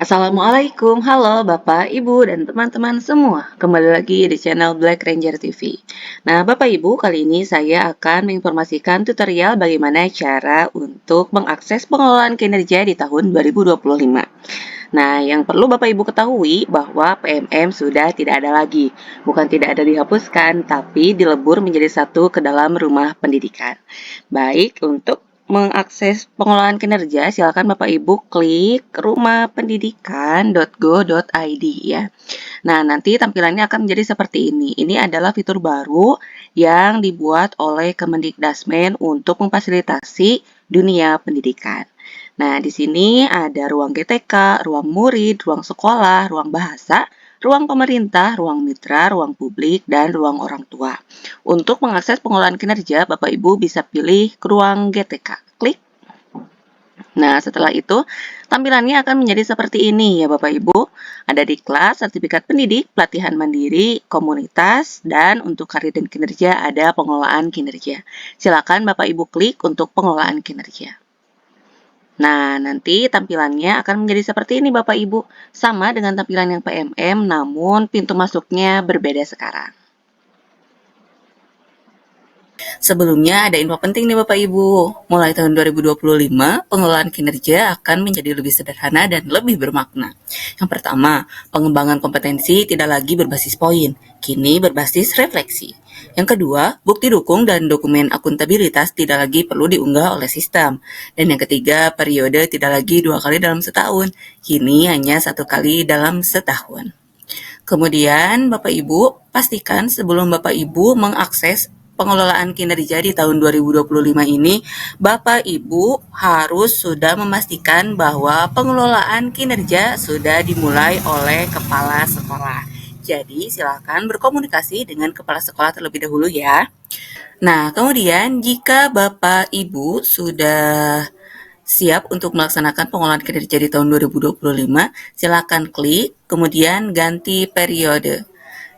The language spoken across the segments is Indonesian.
Assalamualaikum, halo Bapak, Ibu, dan teman-teman semua. Kembali lagi di channel Black Ranger TV. Nah, Bapak Ibu, kali ini saya akan menginformasikan tutorial bagaimana cara untuk mengakses pengelolaan kinerja di tahun 2025. Nah, yang perlu Bapak Ibu ketahui bahwa PMM sudah tidak ada lagi. Bukan tidak ada dihapuskan, tapi dilebur menjadi satu ke dalam rumah pendidikan. Baik, untuk mengakses pengelolaan kinerja, silakan Bapak Ibu klik rumahpendidikan.go.id ya. Nah, nanti tampilannya akan menjadi seperti ini. Ini adalah fitur baru yang dibuat oleh Kemendikdasmen untuk memfasilitasi dunia pendidikan. Nah, di sini ada ruang GTK, ruang murid, ruang sekolah, ruang bahasa, ruang pemerintah, ruang mitra, ruang publik, dan ruang orang tua. Untuk mengakses pengelolaan kinerja, Bapak Ibu bisa pilih ke ruang GTK. Klik. Nah, setelah itu, tampilannya akan menjadi seperti ini ya Bapak Ibu. Ada diklat, sertifikat pendidik, pelatihan mandiri, komunitas, dan untuk karir dan kinerja ada pengelolaan kinerja. Silakan Bapak Ibu klik untuk pengelolaan kinerja. Nah, nanti tampilannya akan menjadi seperti ini Bapak Ibu. Sama dengan tampilan yang PMM, namun pintu masuknya berbeda sekarang. Sebelumnya ada info penting nih Bapak Ibu. Mulai tahun 2025, pengelolaan kinerja akan menjadi lebih sederhana dan lebih bermakna. Yang pertama, pengembangan kompetensi tidak lagi berbasis poin, kini berbasis refleksi. Yang kedua, bukti dukung dan dokumen akuntabilitas tidak lagi perlu diunggah oleh sistem. Dan yang ketiga, periode tidak lagi 2 kali dalam setahun, kini hanya 1 kali dalam setahun. Kemudian Bapak Ibu, pastikan sebelum Bapak Ibu mengakses pengelolaan kinerja di tahun 2025 ini, Bapak Ibu harus sudah memastikan bahwa pengelolaan kinerja sudah dimulai oleh kepala sekolah. Jadi, silakan berkomunikasi dengan kepala sekolah terlebih dahulu ya. Nah, kemudian jika Bapak Ibu sudah siap untuk melaksanakan pengelolaan kinerja di tahun 2025, silakan klik, kemudian ganti periode.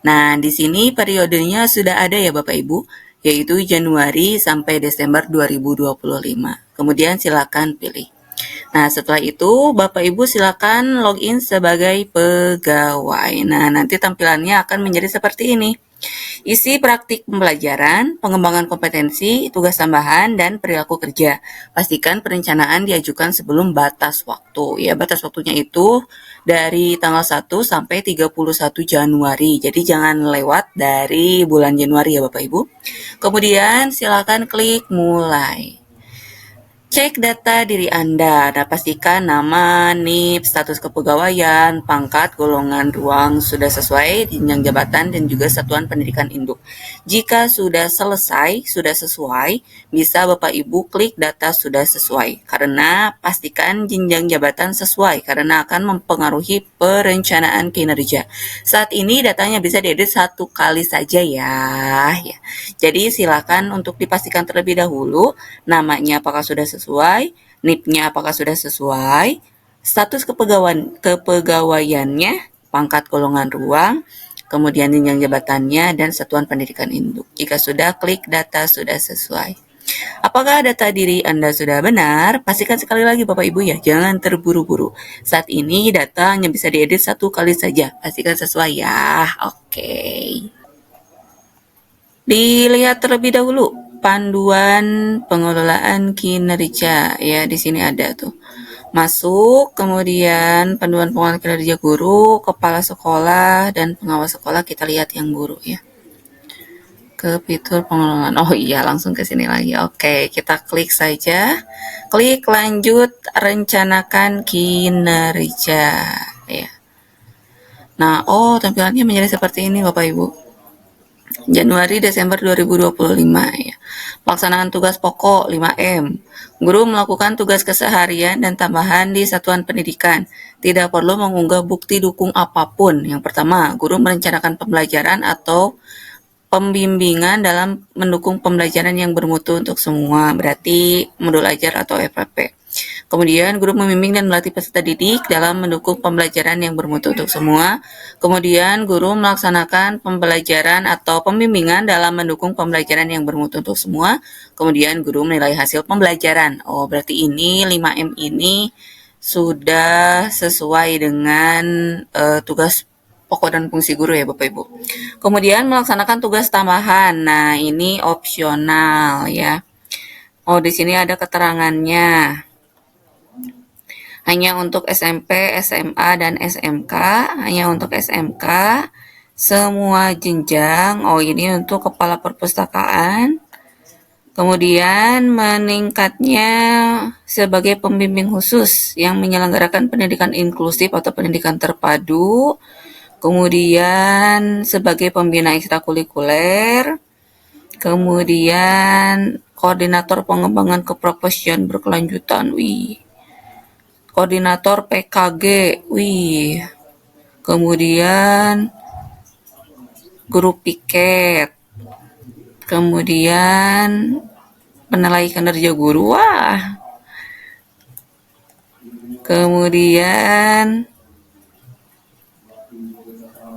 Nah, di sini periodenya sudah ada ya Bapak Ibu, yaitu Januari sampai Desember 2025. Kemudian silakan pilih. Nah, setelah itu Bapak Ibu silakan login sebagai pegawai. Nah, nanti tampilannya akan menjadi seperti ini. Isi praktik pembelajaran, pengembangan kompetensi, tugas tambahan, dan perilaku kerja. Pastikan perencanaan diajukan sebelum batas waktu. Ya, batas waktunya itu dari tanggal 1 sampai 31 Januari. Jadi jangan lewat dari bulan Januari ya Bapak Ibu. Kemudian silakan klik mulai. Cek data diri Anda. Nah, pastikan nama, NIP, status kepegawaian, pangkat, golongan ruang sudah sesuai, jenjang jabatan, dan juga satuan pendidikan induk. Jika sudah selesai, sudah sesuai, bisa Bapak Ibu klik data sudah sesuai. Karena pastikan jenjang jabatan sesuai, karena akan mempengaruhi perencanaan kinerja. Saat ini datanya bisa diedit 1 kali saja ya. Jadi silakan untuk dipastikan terlebih dahulu namanya apakah sudah sesuai, NIP-nya apakah sudah sesuai, status kepegawaiannya, pangkat golongan ruang, kemudian jenjang jabatannya, dan satuan pendidikan induk. Jika sudah, klik data sudah sesuai. Apakah data diri Anda sudah benar? Pastikan sekali lagi Bapak Ibu ya, jangan terburu-buru. Saat ini data hanya bisa diedit 1 kali saja. Pastikan sesuai ya. Oke. Dilihat terlebih dahulu panduan pengelolaan kinerja ya, di sini ada tuh. Masuk, kemudian panduan pengelolaan kinerja guru, kepala sekolah, dan pengawas sekolah. Kita lihat yang guru ya. Ke fitur pengelolaan. Oh iya, langsung ke sini lagi. Oke, kita klik saja. Klik lanjut, rencanakan kinerja ya. Nah, tampilannya menjadi seperti ini Bapak Ibu. Januari Desember 2025 ya. Pelaksanaan tugas pokok 5M. Guru melakukan tugas keseharian dan tambahan di satuan pendidikan. Tidak perlu mengunggah bukti dukung apapun. Yang pertama, guru merencanakan pembelajaran atau pembimbingan dalam mendukung pembelajaran yang bermutu untuk semua. Berarti modul ajar atau FPP. Kemudian guru membimbing dan melatih peserta didik dalam mendukung pembelajaran yang bermutu untuk semua. Kemudian guru melaksanakan pembelajaran atau pembimbingan dalam mendukung pembelajaran yang bermutu untuk semua. Kemudian guru menilai hasil pembelajaran. Berarti ini 5M ini sudah sesuai dengan tugas pokok dan fungsi guru ya Bapak Ibu. Kemudian melaksanakan tugas tambahan. Nah, ini opsional ya. Oh, di sini ada keterangannya. Hanya untuk SMP, SMA, dan SMK. Hanya untuk SMK. Semua jenjang. Oh, ini untuk kepala perpustakaan. Kemudian meningkatnya sebagai pembimbing khusus yang menyelenggarakan pendidikan inklusif atau pendidikan terpadu. Kemudian sebagai pembina ekstrakurikuler. Kemudian koordinator pengembangan keprofesian berkelanjutan. Wih. Koordinator PKG. Wih. Kemudian guru piket. Kemudian penilai kinerja guru. Wah. Kemudian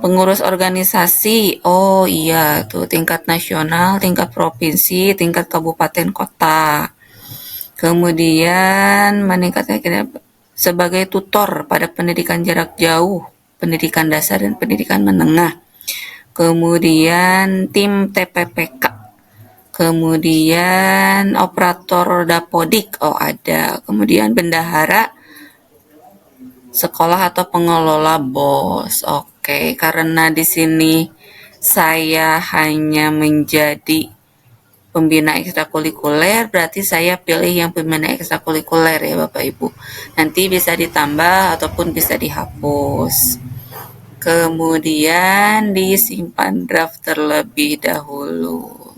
pengurus organisasi. Oh iya, tuh tingkat nasional, tingkat provinsi, tingkat kabupaten kota. Kemudian meningkatkan sebagai tutor pada pendidikan jarak jauh, pendidikan dasar dan pendidikan menengah. Kemudian tim TPPK. Kemudian operator dapodik, oh ada. Kemudian bendahara sekolah atau pengelola BOS. Oke, karena di sini saya hanya menjadi pembina ekstrakurikuler, berarti saya pilih yang pembina ekstrakurikuler ya Bapak Ibu. Nanti bisa ditambah ataupun bisa dihapus. Kemudian disimpan draft terlebih dahulu.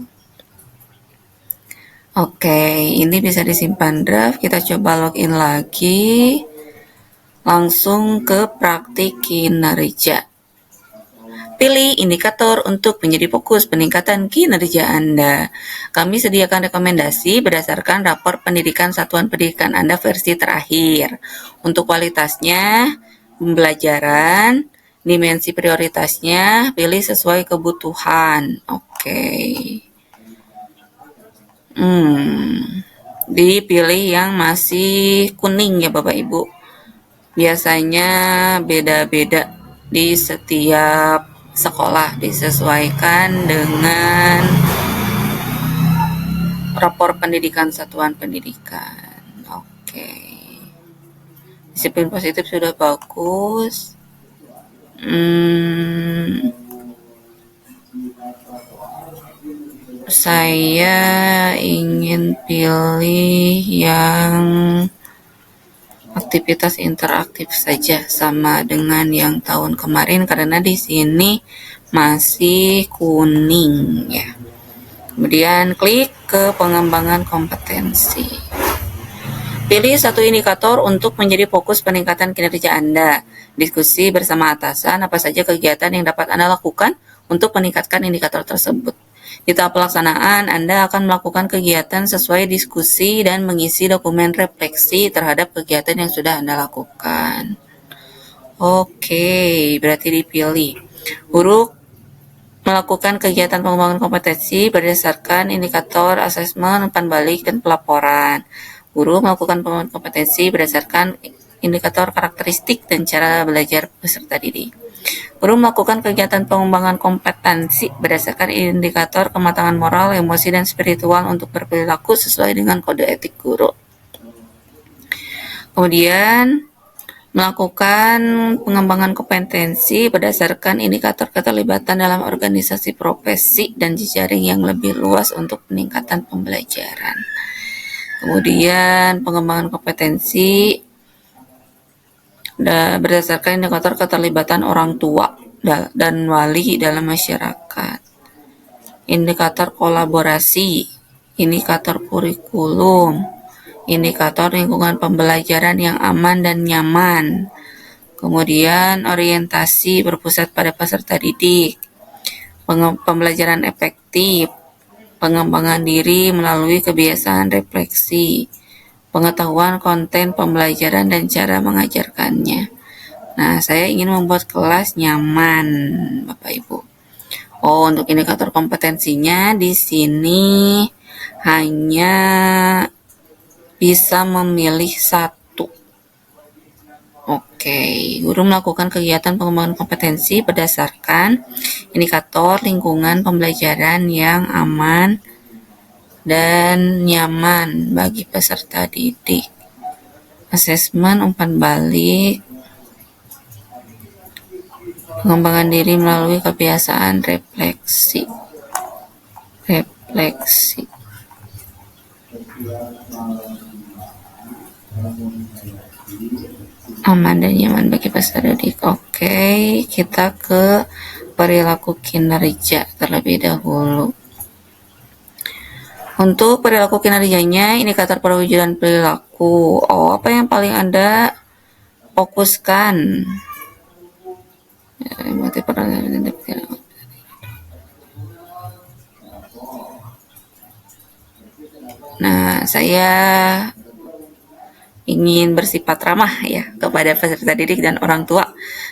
Oke, ini bisa disimpan draft. Kita coba login lagi. Langsung ke praktik kinerja. Pilih indikator untuk menjadi fokus peningkatan kinerja Anda. Kami sediakan rekomendasi berdasarkan rapor pendidikan satuan pendidikan Anda versi terakhir. Untuk kualitasnya, pembelajaran, dimensi prioritasnya, pilih sesuai kebutuhan. Oke. Dipilih yang masih kuning ya Bapak Ibu. Biasanya beda-beda di setiap sekolah, disesuaikan dengan rapor pendidikan satuan pendidikan. Oke. Disiplin positif sudah bagus. Saya ingin pilih yang aktivitas interaktif saja sama dengan yang tahun kemarin karena di sini masih kuning ya. Kemudian klik ke pengembangan kompetensi. Pilih satu indikator untuk menjadi fokus peningkatan kinerja Anda. Diskusi bersama atasan apa saja kegiatan yang dapat Anda lakukan untuk meningkatkan indikator tersebut. Di tahap pelaksanaan, Anda akan melakukan kegiatan sesuai diskusi dan mengisi dokumen refleksi terhadap kegiatan yang sudah Anda lakukan. Oke, berarti dipilih. Guru melakukan kegiatan pengembangan kompetensi berdasarkan indikator asesmen, umpan balik, dan pelaporan. Guru melakukan pengembangan kompetensi berdasarkan indikator karakteristik dan cara belajar peserta didik. Guru melakukan kegiatan pengembangan kompetensi berdasarkan indikator kematangan moral, emosi, dan spiritual untuk berperilaku sesuai dengan kode etik guru. Kemudian melakukan pengembangan kompetensi berdasarkan indikator keterlibatan dalam organisasi profesi dan jejaring yang lebih luas untuk peningkatan pembelajaran. Kemudian pengembangan kompetensi berdasarkan indikator keterlibatan orang tua dan wali dalam masyarakat. Indikator kolaborasi, indikator kurikulum, indikator lingkungan pembelajaran yang aman dan nyaman. Kemudian orientasi berpusat pada peserta didik, pembelajaran efektif, pengembangan diri melalui kebiasaan refleksi, pengetahuan konten pembelajaran dan cara mengajarkannya. Nah, saya ingin membuat kelas nyaman, Bapak Ibu. Oh, untuk indikator kompetensinya di sini hanya bisa memilih satu. Oke, guru melakukan kegiatan pengembangan kompetensi berdasarkan indikator lingkungan pembelajaran yang aman dan nyaman bagi peserta didik. Asesmen umpan balik, pengembangan diri melalui kebiasaan refleksi. Aman dan nyaman bagi peserta didik. Oke, kita ke perilaku kinerja terlebih dahulu. Untuk perilaku kinerjanya, indikator perwujudan perilaku. Oh, apa yang paling Anda fokuskan? Nah, saya ingin bersifat ramah ya kepada peserta didik dan orang tua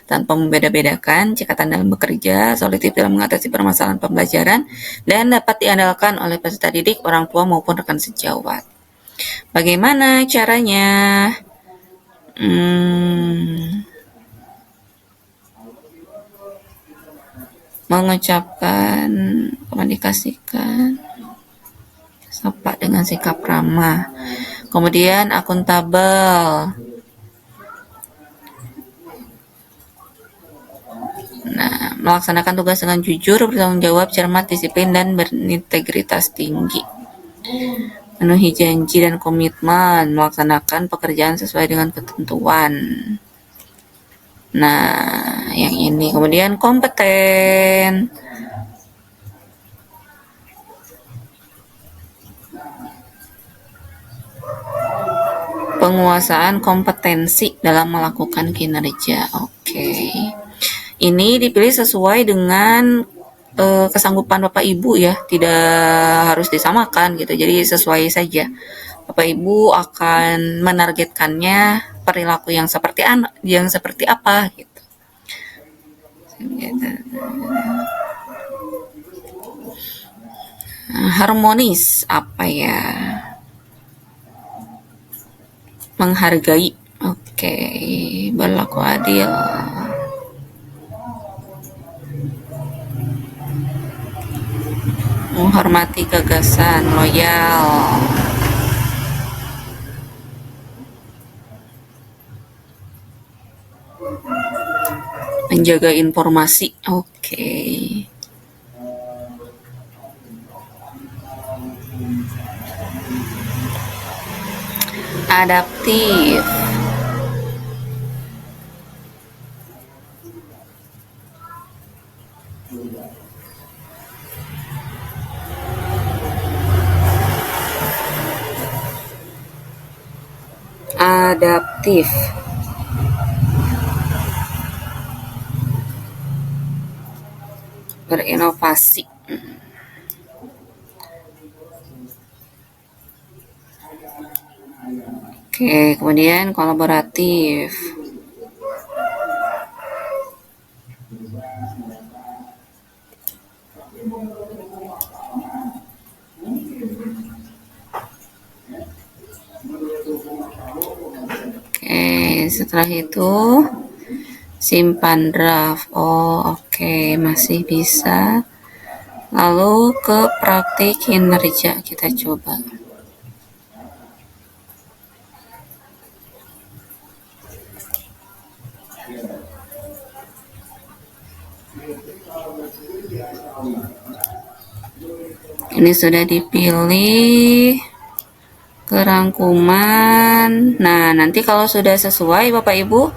tanpa membeda-bedakan, cekatan dalam bekerja, solutif dalam mengatasi permasalahan pembelajaran, dan dapat diandalkan oleh peserta didik, orang tua maupun rekan sejawat. Bagaimana caranya? Mengucapkan, komunikasikan, sapa dengan sikap ramah. Kemudian akuntabel. Nah, melaksanakan tugas dengan jujur, bertanggung jawab, cermat, disiplin, dan berintegritas tinggi. Memenuhi janji dan komitmen, melaksanakan pekerjaan sesuai dengan ketentuan. Nah, yang ini. Kemudian kompeten. Penguasaan kompetensi dalam melakukan kinerja. Oke. Ini dipilih sesuai dengan kesanggupan Bapak Ibu ya, tidak harus disamakan gitu. Jadi sesuai saja. Bapak Ibu akan menargetkannya perilaku yang seperti apa gitu. Harmonis apa ya? Menghargai. Oke, berlaku adil. Menghormati gagasan, loyal. Menjaga informasi. Oke. Adaptif. Adaptif. Berinovasi. Oke, kemudian kolaboratif. Oke, setelah itu simpan draft. Oh, oke, masih bisa. Lalu ke praktik kinerja kita coba. Ini sudah dipilih kerangkuman. Nah, nanti kalau sudah sesuai Bapak Ibu,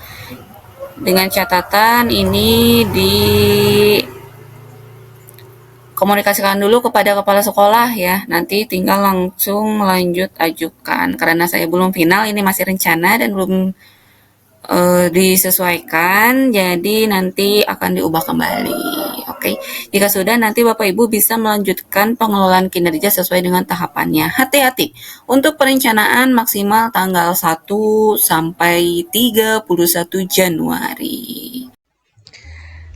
dengan catatan ini dikomunikasikan dulu kepada kepala sekolah ya. Nanti tinggal langsung melanjut ajukan. Karena saya belum final, ini masih rencana dan belum disesuaikan, jadi nanti akan diubah kembali. Oke, jika sudah nanti Bapak Ibu bisa melanjutkan pengelolaan kinerja sesuai dengan tahapannya. Hati-hati untuk perencanaan maksimal tanggal 1 sampai 31 Januari.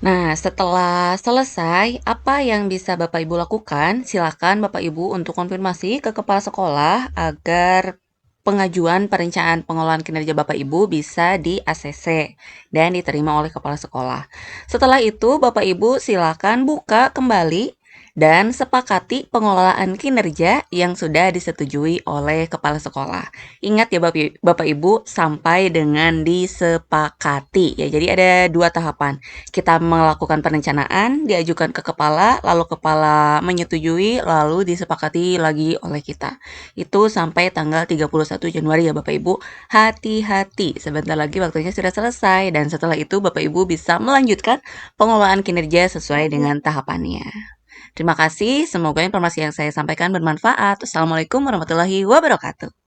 Nah, setelah selesai, apa yang bisa Bapak Ibu lakukan? Silakan Bapak Ibu untuk konfirmasi ke kepala sekolah agar pengajuan perencanaan pengelolaan kinerja Bapak Ibu bisa di ACC dan diterima oleh kepala sekolah. Setelah itu, Bapak Ibu silakan buka kembali dan sepakati pengelolaan kinerja yang sudah disetujui oleh kepala sekolah. Ingat ya Bapak Ibu, sampai dengan disepakati ya. Jadi ada 2 tahapan. Kita melakukan perencanaan, diajukan ke kepala, lalu kepala menyetujui, lalu disepakati lagi oleh kita. Itu sampai tanggal 31 Januari ya Bapak Ibu. Hati-hati, sebentar lagi waktunya sudah selesai dan setelah itu Bapak Ibu bisa melanjutkan pengelolaan kinerja sesuai dengan tahapannya. Terima kasih, semoga informasi yang saya sampaikan bermanfaat. Assalamualaikum warahmatullahi wabarakatuh.